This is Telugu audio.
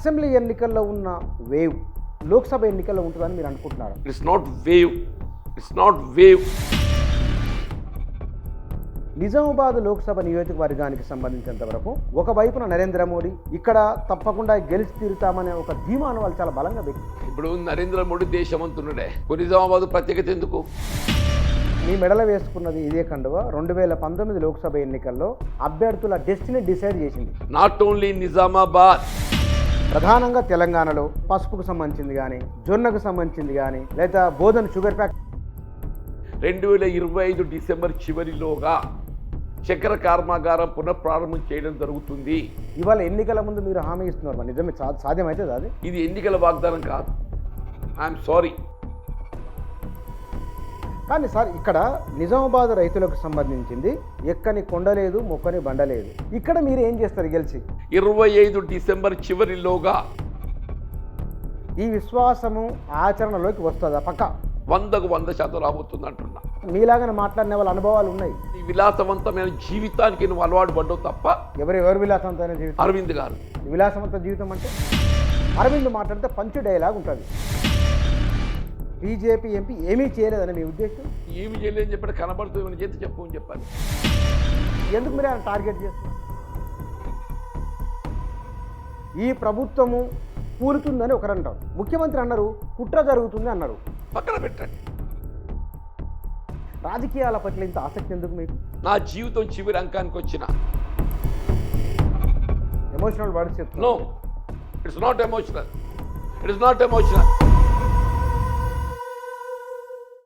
అసెంబ్లీ ఎన్నికల్లో ఉన్న వేవ్ లోక్సభ ఎన్నికల్లో ఉంటుందని మీరు అనుకుంటున్నారు? It's not wave, it's not wave. Nizamabad Lok Sabha నియోజకవర్గానికి సంబంధించినంత వరకు ఒకవైపున నరేంద్ర మోడీ ఇక్కడ తప్పకుండా గెలిచి తీరుతామనే ఒక ధీమాను వాళ్ళు చాలా బలంగా పెట్టి, ఇప్పుడు నరేంద్ర మోడీ దేశమంతునుడే, నిజామాబాద్ ప్రత్యేకత ఎందుకు? మీ మెడల వేసుకున్నది ఇదే కండువ 2019 లోక్సభ ఎన్నికల్లో అభ్యర్థుల డెస్టినీ డిసైడ్ చేసింది. నాట్ ఓన్లీ నిజామాబాద్, ప్రధానంగా తెలంగాణలో పసుపుకు సంబంధించింది కానీ, జొన్నకు సంబంధించింది కానీ, లేదా బోధన్ షుగర్ ఫ్యాక్టరీ 2025 డిసెంబర్ చివరిలోగా చక్కెర కర్మాగారం పునఃప్రారంభం చేయడం జరుగుతుంది. ఇవాళ ఎన్నికల ముందు మీరు హామీ ఇస్తున్నారు, మరి నిజమే సాధ్యమవుతుంది? అది ఇది ఎన్నికల వాగ్దానం కాదు. I'm sorry. కానీ సార్, ఇక్కడ నిజామాబాద్ రైతులకు సంబంధించింది ఎక్కని కొండలేదు, మొక్కని బండలేదు. ఇక్కడ మీరు ఏం చేస్తారు గెలిచి? 25 డిసెంబర్ చివరిలోగా ఈ విశ్వాసము ఆచరణలోకి వస్తుందా? పక్క 100కు 100% రాబోతుంది అంటున్నా. మీలాగానే మాట్లాడిన వాళ్ళ అనుభవాలు ఉన్నాయి. ఈ విలాసవంతమైన జీవితానికి నువ్వు అలవాటు పడ్డావు తప్ప. ఎవరు విలాసవంతమైన జీవితం? అరవింద్ గారు. విలాసవంత జీవితం అంటే అరవింద్ మాట్లాడితే పంచు డైలాగ్ ఉంటుంది. బీజేపీ ఎంపీ ఏమీ చేయలేదని మీ ఉద్దేశం? ఏమి చేయలేదని చెప్పాడు, కనబడుతుంది ఏమైనా చేతి చెప్పు అని చెప్పాలి. ఎందుకు మీరు ఆయన టార్గెట్ చేస్తున్నారు? ఈ ప్రభుత్వము కూలుతుందని ఒకరు అంటారు, ముఖ్యమంత్రి అన్నారు కుట్ర జరుగుతుంది అన్నారు. పక్కన పెట్టండి. రాజకీయాల పట్ల ఇంత ఆసక్తి ఎందుకు మీకు? నా జీవితం చివరి అంకానికి వచ్చిన. ఎమోషనల్ వర్డ్స్ చెప్తున్నా. No, it's not emotional, it is not emotional.